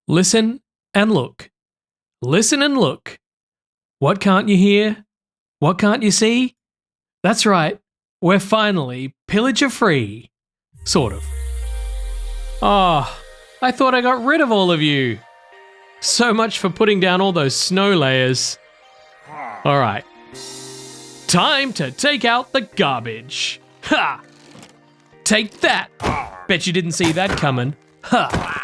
Listen and look. Listen and look. What can't you hear? What can't you see? That's right, we're finally pillager free. Sort of. Ah, I thought I got rid of all of you. So much for putting down all those snow layers. Alright. Time to take out the garbage. Ha! Take that! Bet you didn't see that coming. Ha!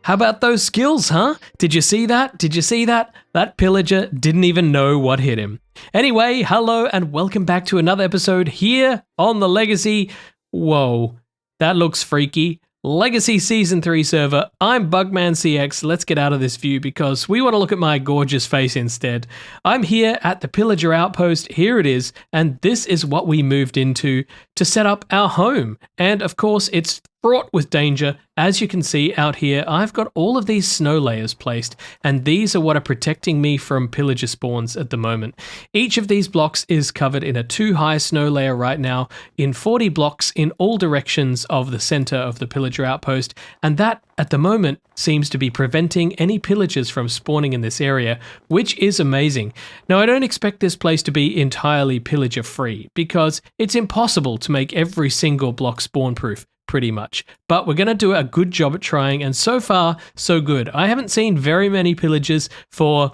How about those skills, huh? Did you see that? Did you see that? That pillager didn't even know what hit him. Anyway, hello and welcome back to another episode here on the Legacy. Whoa, that looks freaky. Legacy Season 3 server. I'm BugmanCX. Let's get out of this view because we want to look at my gorgeous face instead. I'm here at the Pillager Outpost. Here it is. And this is what we moved into to set up our home. And of course, it's fraught with danger. As you can see out here, I've got all of these snow layers placed, and these are what are protecting me from pillager spawns at the moment. Each of these blocks is covered in a 2-high snow layer right now, in 40 blocks in all directions of the center of the pillager outpost, and that, at the moment, seems to be preventing any pillagers from spawning in this area, which is amazing. Now, I don't expect this place to be entirely pillager free, because it's impossible to make every single block spawn proof. Pretty much. But we're going to do a good job at trying, and so far, so good. I haven't seen very many pillagers for,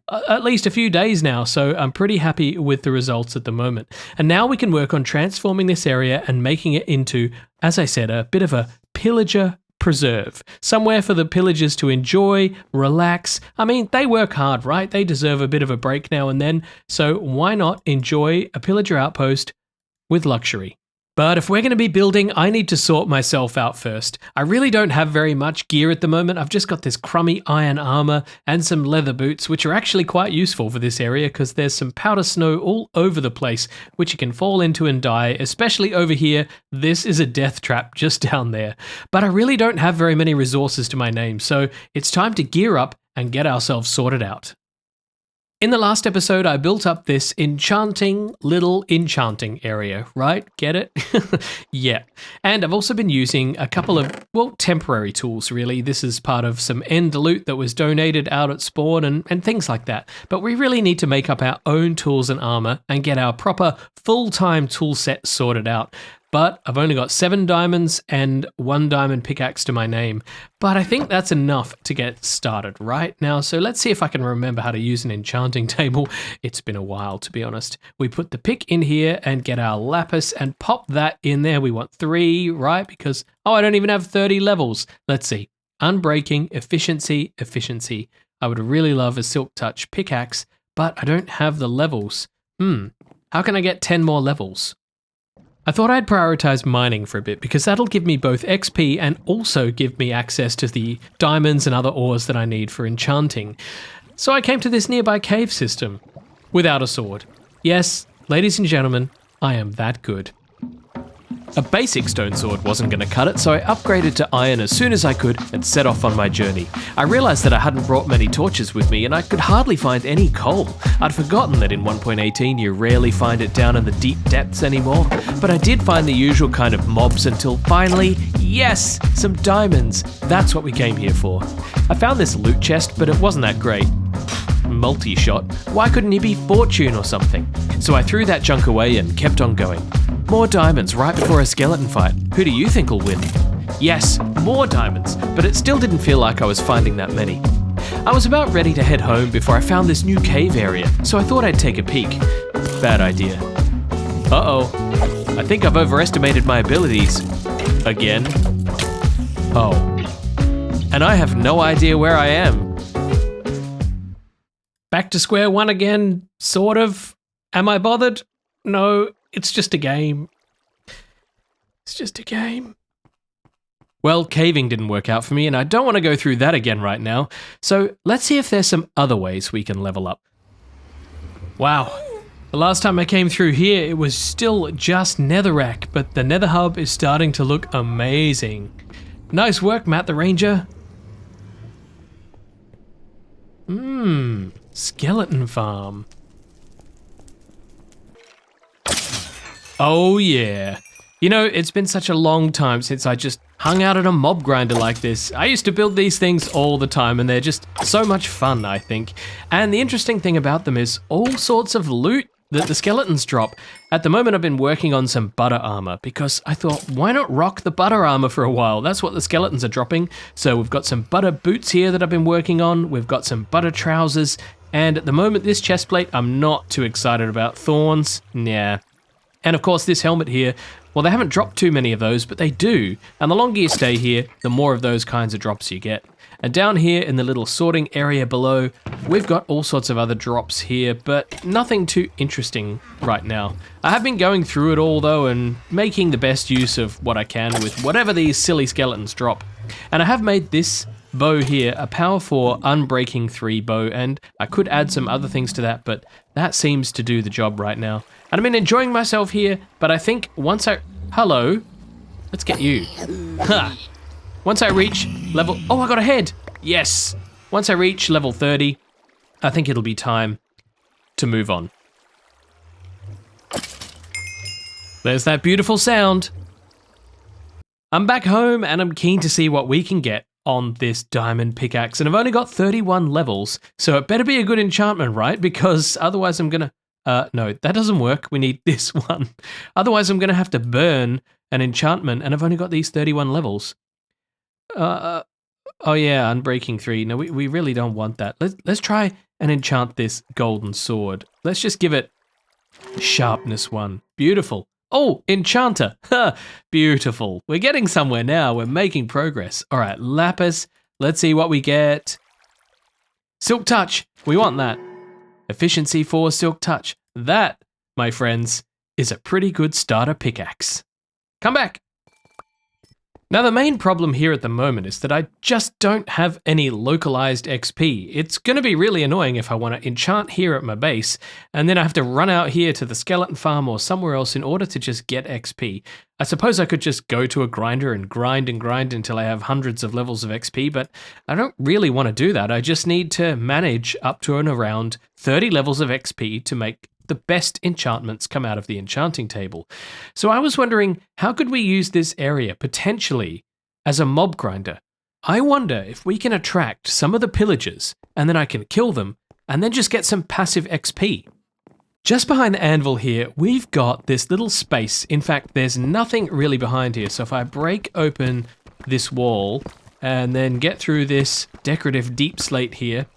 at least a few days now, so I'm pretty happy with the results at the moment. And now we can work on transforming this area and making it into, as I said, a bit of a pillager preserve. Somewhere for the pillagers to enjoy, relax. I mean, they work hard, right? They deserve a bit of a break now and then, so why not enjoy a pillager outpost with luxury? But if we're going to be building, I need to sort myself out first. I really don't have very much gear at the moment. I've just got this crummy iron armor and some leather boots, which are actually quite useful for this area because there's some powder snow all over the place, which you can fall into and die, especially over here. This is a death trap just down there. But I really don't have very many resources to my name, so it's time to gear up and get ourselves sorted out. In the last episode, I built up this little enchanting area, right? Get it? Yeah. And I've also been using a couple of, temporary tools, really. This is part of some end loot that was donated out at spawn and things like that. But we really need to make up our own tools and armor and get our proper full-time tool set sorted out. But I've only got 7 diamonds and 1 diamond pickaxe to my name. But I think that's enough to get started right now. So let's see if I can remember how to use an enchanting table. It's been a while, to be honest. We put the pick in here and get our lapis and pop that in there. We want 3, right? Because, I don't even have 30 levels. Let's see. Unbreaking, efficiency, efficiency. I would really love a silk touch pickaxe, but I don't have the levels. How can I get 10 more levels? I thought I'd prioritize mining for a bit because that'll give me both XP and also give me access to the diamonds and other ores that I need for enchanting. So I came to this nearby cave system without a sword. Yes, ladies and gentlemen, I am that good. A basic stone sword wasn't going to cut it, so I upgraded to iron as soon as I could and set off on my journey. I realised that I hadn't brought many torches with me and I could hardly find any coal. I'd forgotten that in 1.18 you rarely find it down in the deep depths anymore, but I did find the usual kind of mobs until finally, yes, some diamonds. That's what we came here for. I found this loot chest, but it wasn't that great. Multi-shot. Why couldn't he be fortune or something? So I threw that junk away and kept on going. More diamonds right before a skeleton fight. Who do you think will win? Yes, more diamonds, but it still didn't feel like I was finding that many. I was about ready to head home before I found this new cave area, so I thought I'd take a peek. Bad idea. Uh-oh. I think I've overestimated my abilities. Again. Oh. And I have no idea where I am. Back to square one again, sort of. Am I bothered? No. It's just a game. It's just a game. Well, caving didn't work out for me, and I don't want to go through that again right now. So let's see if there's some other ways we can level up. Wow. The last time I came through here, it was still just netherrack, but the nether hub is starting to look amazing. Nice work, Matt the Ranger. Skeleton farm. Oh yeah, You know, it's been such a long time since I just hung out at a mob grinder like this. I used to build these things all the time and they're just so much fun, I think. And the interesting thing about them is all sorts of loot that the skeletons drop. At the moment I've been working on some butter armor because I thought, why not rock the butter armor for a while? That's what the skeletons are dropping. So we've got some butter boots here that I've been working on. We've got some butter trousers. And at the moment, this chest plate, I'm not too excited about. Thorns, nah. And of course, this helmet here, well, they haven't dropped too many of those, but they do. And the longer you stay here, the more of those kinds of drops you get. And down here in the little sorting area below, we've got all sorts of other drops here, but nothing too interesting right now. I have been going through it all though and making the best use of what I can with whatever these silly skeletons drop. And I have made this bow here a power 4 unbreaking 3 bow, and I could add some other things to that, but that seems to do the job right now. And I've been enjoying myself here, but I think once I... Hello? Let's get you. Ha! Once I reach level... Oh, I got a head! Yes! Once I reach level 30, I think it'll be time to move on. There's that beautiful sound. I'm back home and I'm keen to see what we can get on this diamond pickaxe, and I've only got 31 levels, so it better be a good enchantment, right? Because otherwise I'm gonna... no, that doesn't work. We need this one. Otherwise I'm gonna have to burn an enchantment, and I've only got these 31 levels. Oh yeah, unbreaking 3. No, we really don't want that. Let's try and enchant this golden sword. Let's just give it sharpness 1. Beautiful. Oh, enchanter. Beautiful. We're getting somewhere now. We're making progress. All right, lapis. Let's see what we get. Silk touch. We want that. Efficiency 4 silk touch. That, my friends, is a pretty good starter pickaxe. Come back. Now, the main problem here at the moment is that I just don't have any localized XP. It's going to be really annoying if I want to enchant here at my base, and then I have to run out here to the skeleton farm or somewhere else in order to just get XP. I suppose I could just go to a grinder and grind until I have hundreds of levels of XP, but I don't really want to do that. I just need to manage up to and around 30 levels of XP to make the best enchantments come out of the enchanting table. So I was wondering, how could we use this area potentially as a mob grinder? I wonder if we can attract some of the pillagers and then I can kill them and then just get some passive XP. Just behind the anvil here, we've got this little space. In fact, there's nothing really behind here. So if I break open this wall and then get through this decorative deep slate here,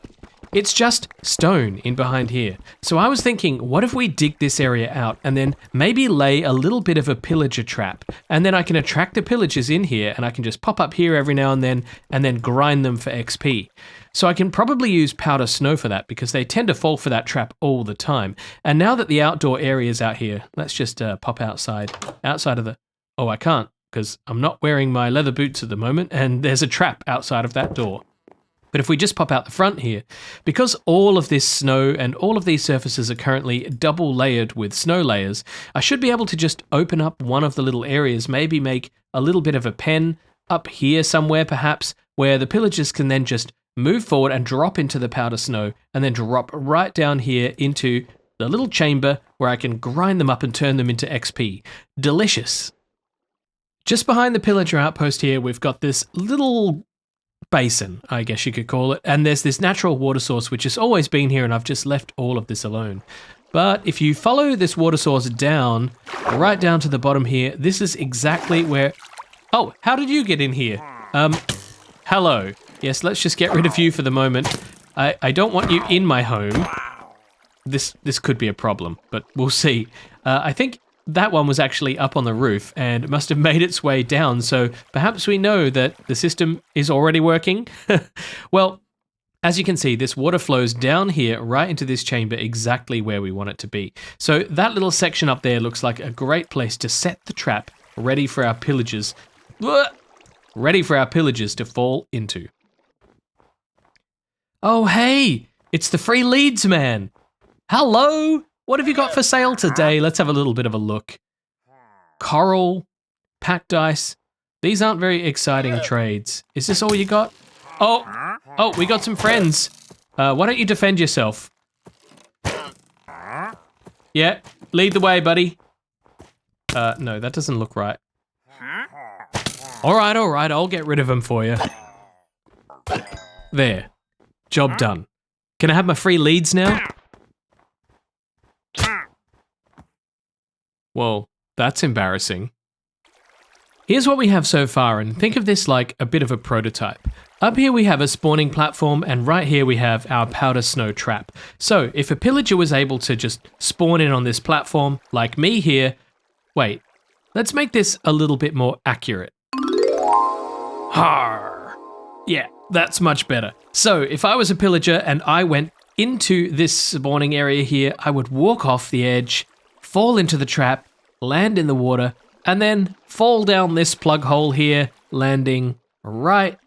it's just stone in behind here. So I was thinking, what if we dig this area out and then maybe lay a little bit of a pillager trap, and then I can attract the pillagers in here and I can just pop up here every now and then grind them for XP. So I can probably use powder snow for that because they tend to fall for that trap all the time. And now that the outdoor area is out here, let's just pop outside of the... Oh, I can't because I'm not wearing my leather boots at the moment and there's a trap outside of that door. But if we just pop out the front here, because all of this snow and all of these surfaces are currently double layered with snow layers, I should be able to just open up one of the little areas, maybe make a little bit of a pen up here somewhere perhaps, where the pillagers can then just move forward and drop into the powder snow and then drop right down here into the little chamber where I can grind them up and turn them into XP. Delicious. Just behind the pillager outpost here, we've got this little basin, I guess you could call it, and there's this natural water source which has always been here, and I've just left all of this alone. But if you follow this water source down, right down to the bottom here, this is exactly where... Oh, how did you get in here? Hello. Yes, let's just get rid of you for the moment. I don't want you in my home. This could be a problem, but we'll see. I think that one was actually up on the roof and must have made its way down, so perhaps we know that the system is already working. Well, as you can see, this water flows down here right into this chamber exactly where we want it to be. So that little section up there looks like a great place to set the trap ready for our pillagers. Ready for our pillagers to fall into. Oh, hey, it's the free leads man. Hello. What have you got for sale today? Let's have a little bit of a look. Coral, packed dice. These aren't very exciting trades. Is this all you got? Oh, we got some friends. Why don't you defend yourself? Yeah, lead the way, buddy. No, that doesn't look right. All right, I'll get rid of them for you. There. Job done. Can I have my free leads now? Well, that's embarrassing. Here's what we have so far, and think of this like a bit of a prototype. Up here we have a spawning platform, and right here we have our powder snow trap. So if a pillager was able to just spawn in on this platform, like me here, wait, let's make this a little bit more accurate. Har! Yeah, that's much better. So if I was a pillager and I went into this spawning area here, I would walk off the edge, fall into the trap, land in the water, and then fall down this plug hole here, landing right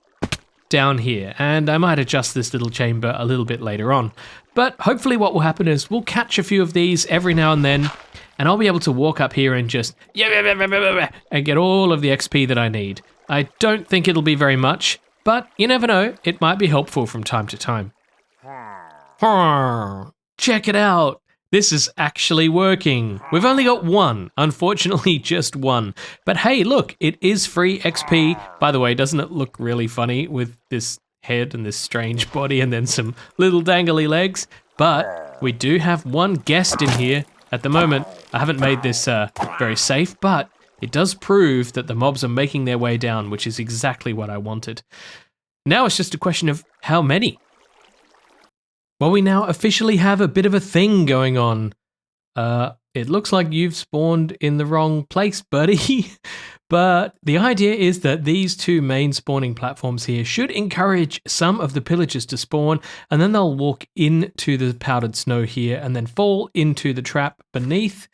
down here. And I might adjust this little chamber a little bit later on. But hopefully what will happen is we'll catch a few of these every now and then, and I'll be able to walk up here and just and get all of the XP that I need. I don't think it'll be very much, but you never know, it might be helpful from time to time. Check it out. This is actually working. We've only got one, unfortunately just one. But hey, look, it is free XP. By the way, doesn't it look really funny with this head and this strange body and then some little dangly legs? But we do have one guest in here. At the moment, I haven't made this very safe, but it does prove that the mobs are making their way down, which is exactly what I wanted. Now it's just a question of how many. Well, we now officially have a bit of a thing going on. It looks like you've spawned in the wrong place, buddy. But the idea is that these two main spawning platforms here should encourage some of the pillagers to spawn, and then they'll walk into the powdered snow here and then fall into the trap beneath.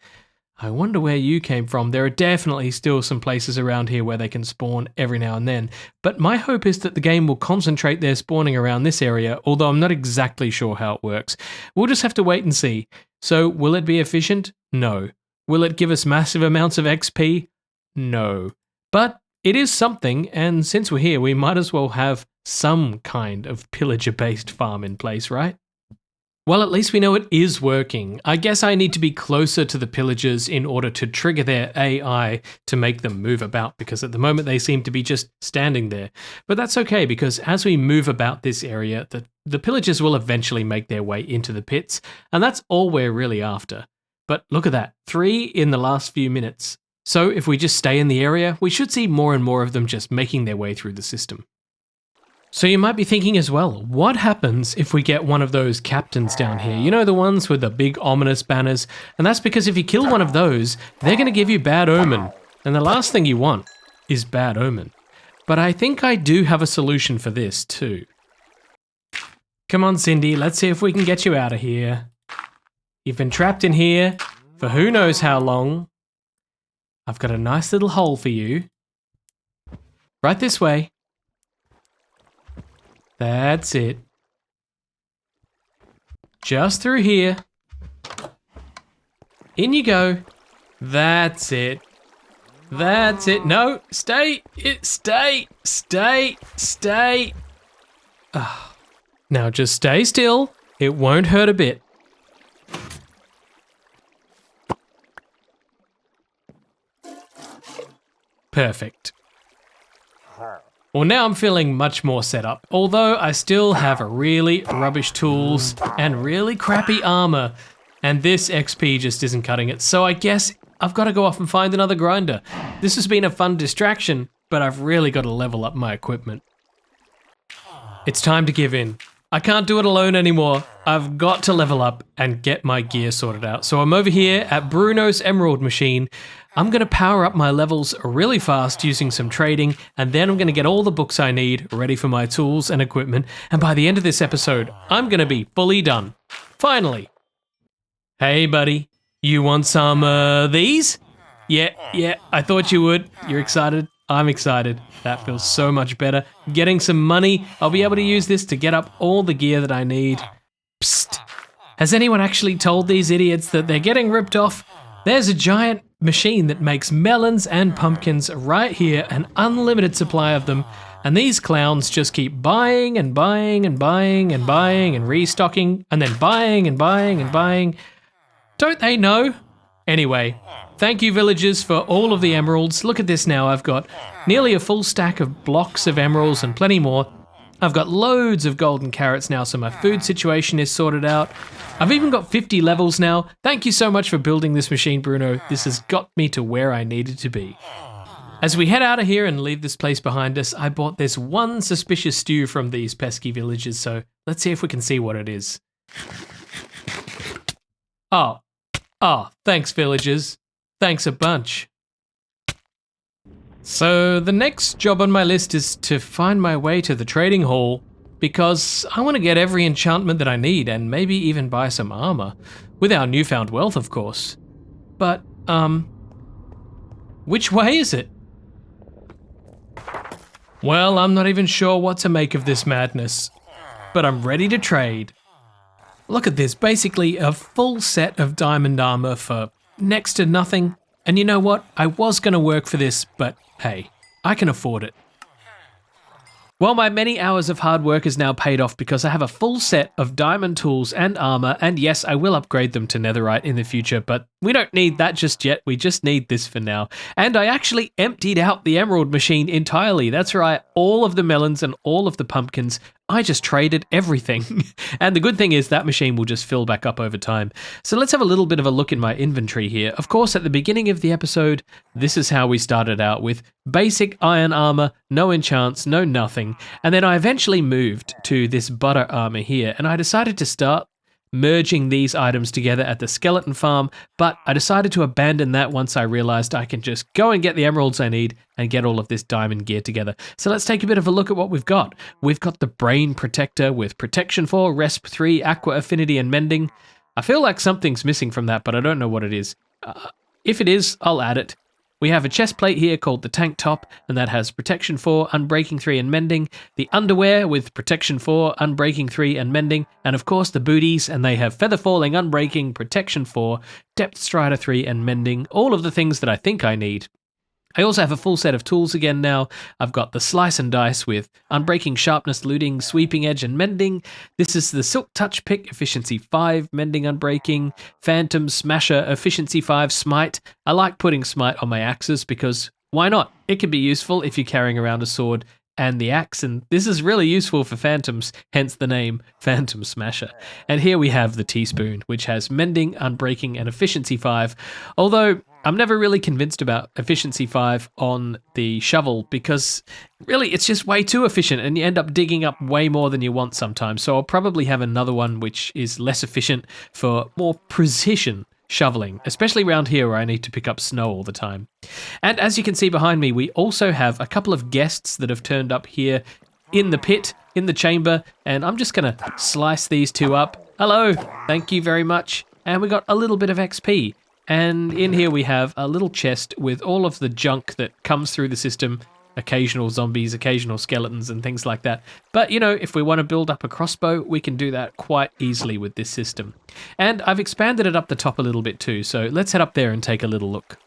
I wonder where you came from. There are definitely still some places around here where they can spawn every now and then. But my hope is that the game will concentrate their spawning around this area, although I'm not exactly sure how it works. We'll just have to wait and see. So will it be efficient? No. Will it give us massive amounts of XP? No. But it is something, and since we're here, we might as well have some kind of pillager-based farm in place, right? Well, at least we know it is working. I guess I need to be closer to the pillagers in order to trigger their AI to make them move about, because at the moment they seem to be just standing there. But that's okay, because as we move about this area, the pillagers will eventually make their way into the pits, and that's all we're really after. But look at that, 3 in the last few minutes. So if we just stay in the area, we should see more and more of them just making their way through the system. So you might be thinking as well, what happens if we get one of those captains down here? You know, the ones with the big ominous banners? And that's because if you kill one of those, they're going to give you bad omen. And the last thing you want is bad omen. But I think I do have a solution for this too. Come on, Cindy, let's see if we can get you out of here. You've been trapped in here for who knows how long. I've got a nice little hole for you. Right this way. That's it. Just through here. In you go. That's it. That's it. No, stay. Stay. Stay. Stay. Oh. Now just stay still. It won't hurt a bit. Perfect. Well, now I'm feeling much more set up, although I still have really rubbish tools and really crappy armor, and this XP just isn't cutting it, so I guess I've got to go off and find another grinder. This has been a fun distraction, but I've really got to level up my equipment. It's time to give in. I can't do it alone anymore. I've got to level up and get my gear sorted out. So I'm over here at Bruno's Emerald Machine. I'm going to power up my levels really fast using some trading, and then I'm going to get all the books I need ready for my tools and equipment, and by the end of this episode, I'm going to be fully done. Finally. Hey buddy, you want some these? Yeah, I thought you would. You're excited? I'm excited. That feels so much better. Getting some money, I'll be able to use this to get up all the gear that I need. Psst. Has anyone actually told these idiots that they're getting ripped off? There's a giant machine that makes melons and pumpkins right here, an unlimited supply of them, and these clowns just keep buying and buying and buying and buying and restocking, and then buying and buying and buying. Don't they know? Anyway, Thank you, villagers, for all of the emeralds. Look at this now. I've got nearly a full stack of blocks of emeralds and plenty more. I've got loads of golden carrots now, so my food situation is sorted out. I've even got 50 levels now. Thank you so much for building this machine, Bruno. This has got me to where I needed to be. As we head out of here and leave this place behind us, I bought this one suspicious stew from these pesky villagers, so let's see if we can see what it is. Oh, thanks, villagers. Thanks a bunch. So the next job on my list is to find my way to the trading hall, because I want to get every enchantment that I need and maybe even buy some armor, with our newfound wealth, of course. But, which way is it? Well, I'm not even sure what to make of this madness, but I'm ready to trade. Look at this, basically a full set of diamond armor for next to nothing. And you know what? I was going to work for this, but hey, I can afford it. Well, my many hours of hard work is now paid off because I have a full set of diamond tools and armor, and yes, I will upgrade them to netherite in the future, but we don't need that just yet, we just need this for now. And I actually emptied out the emerald machine entirely. That's right, all of the melons and all of the pumpkins. I just traded everything. And the good thing is that machine will just fill back up over time. So let's have a little bit of a look in my inventory here. Of course, at the beginning of the episode, this is how we started out, with basic iron armor, no enchants, no nothing. And then I eventually moved to this butter armor here, and I decided to start merging these items together at the skeleton farm, but I decided to abandon that once I realized I can just go and get the emeralds I need and get all of this diamond gear together. So let's take a bit of a look at what we've got. We've got the Brain Protector with Protection 4, Resp 3, Aqua Affinity, and Mending. I feel like something's missing from that, but I don't know what it is. If it is, I'll add it. We have a chest plate here called the Tank Top, and that has Protection 4, Unbreaking 3, and Mending. The underwear with Protection 4, Unbreaking 3, and Mending. And of course the booties, and they have Feather Falling, Unbreaking, Protection 4, Depth Strider 3, and Mending. All of the things that I think I need. I also have a full set of tools again now. I've got the Slice and Dice with Unbreaking, Sharpness, Looting, Sweeping Edge, and Mending. This is the Silk Touch Pick, Efficiency 5, Mending, Unbreaking, Phantom Smasher, Efficiency 5, Smite. I like putting Smite on my axes because why not? It can be useful if you're carrying around a sword and the axe, and this is really useful for phantoms, hence the name Phantom Smasher. And here we have the Teaspoon, which has Mending, Unbreaking, and Efficiency 5, although I'm never really convinced about Efficiency 5 on the shovel because really it's just way too efficient and you end up digging up way more than you want sometimes. So I'll probably have another one which is less efficient for more precision shoveling, especially around here where I need to pick up snow all the time. And as you can see behind me, we also have a couple of guests that have turned up here in the pit, in the chamber, and I'm just going to slice these two up. Hello, thank you very much. And we got a little bit of XP. And in here we have a little chest with all of the junk that comes through the system, occasional zombies, occasional skeletons and things like that. But you know, if we want to build up a crossbow, we can do that quite easily with this system. And I've expanded it up the top a little bit too, so let's head up there and take a little look.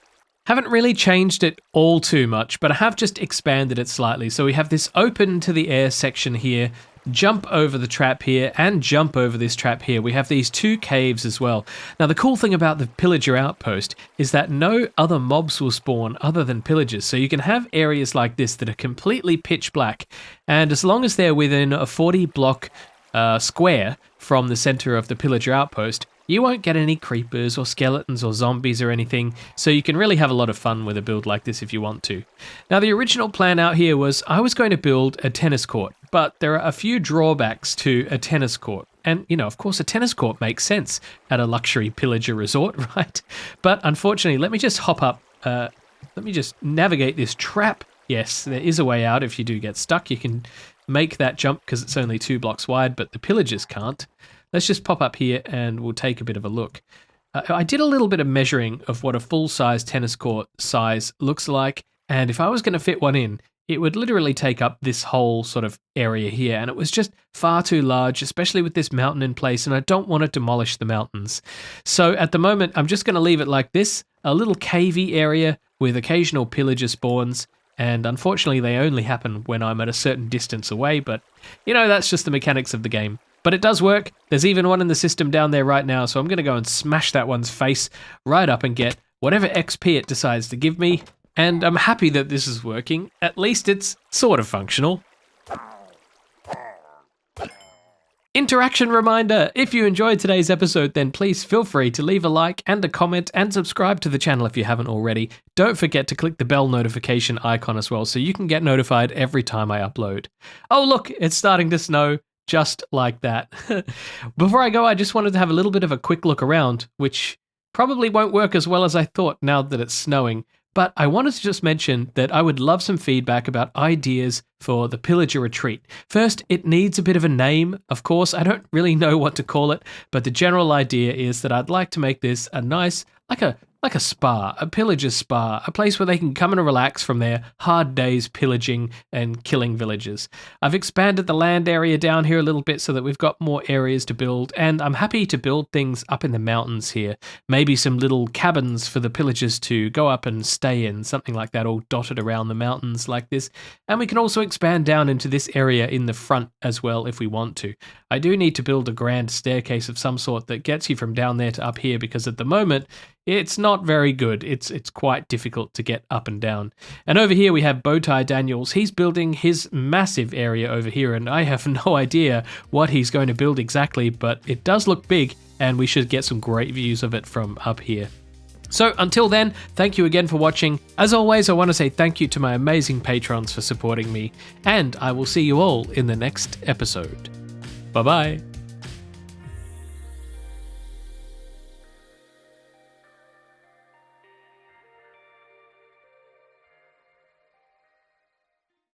Haven't really changed it all too much, but I have just expanded it slightly. So we have this open to the air section here, jump over the trap here, and jump over this trap here. We have these two caves as well. Now the cool thing about the pillager outpost is that no other mobs will spawn other than pillagers. So you can have areas like this that are completely pitch black, and as long as they're within a 40 block square from the center of the pillager outpost, you won't get any creepers or skeletons or zombies or anything, so you can really have a lot of fun with a build like this if you want to. Now the original plan out here was I was going to build a tennis court, but there are a few drawbacks to a tennis court. And, you know, of course a tennis court makes sense at a luxury pillager resort, right? But unfortunately, let me just hop up, let me just navigate this trap. Yes, there is a way out if you do get stuck. You can make that jump because it's only 2 blocks wide, but the pillagers can't. Let's just pop up here and we'll take a bit of a look. I did a little bit of measuring of what a full-size tennis court size looks like, and if I was going to fit one in, it would literally take up this whole sort of area here, and it was just far too large, especially with this mountain in place, and I don't want to demolish the mountains. So at the moment, I'm just going to leave it like this, a little cavey area with occasional pillager spawns, and unfortunately they only happen when I'm at a certain distance away, but you know, that's just the mechanics of the game. But it does work. There's even one in the system down there right now, so I'm going to go and smash that one's face right up and get whatever XP it decides to give me, and I'm happy that this is working. At least it's sort of functional. Interaction reminder, if you enjoyed today's episode, then please feel free to leave a like and a comment and subscribe to the channel if you haven't already. Don't forget to click the bell notification icon as well so you can get notified every time I upload. Oh look, it's starting to snow, just like that. Before I go, I just wanted to have a little bit of a quick look around, which probably won't work as well as I thought now that it's snowing. But I wanted to just mention that I would love some feedback about ideas for the Pillager Retreat. First, it needs a bit of a name. Of course, I don't really know what to call it, but the general idea is that I'd like to make this a nice, like a spa, a pillager spa, a place where they can come and relax from their hard days pillaging and killing villagers. I've expanded the land area down here a little bit so that we've got more areas to build, and I'm happy to build things up in the mountains here. Maybe some little cabins for the pillagers to go up and stay in, something like that, all dotted around the mountains like this. And we can also expand down into this area in the front as well if we want to. I do need to build a grand staircase of some sort that gets you from down there to up here, because at the moment, it's not very good. It's quite difficult to get up and down. And over here we have Bowtie Daniels. He's building his massive area over here, and I have no idea what he's going to build exactly, but it does look big, and we should get some great views of it from up here. So until then, thank you again for watching. As always, I want to say thank you to my amazing patrons for supporting me, and I will see you all in the next episode. Bye-bye.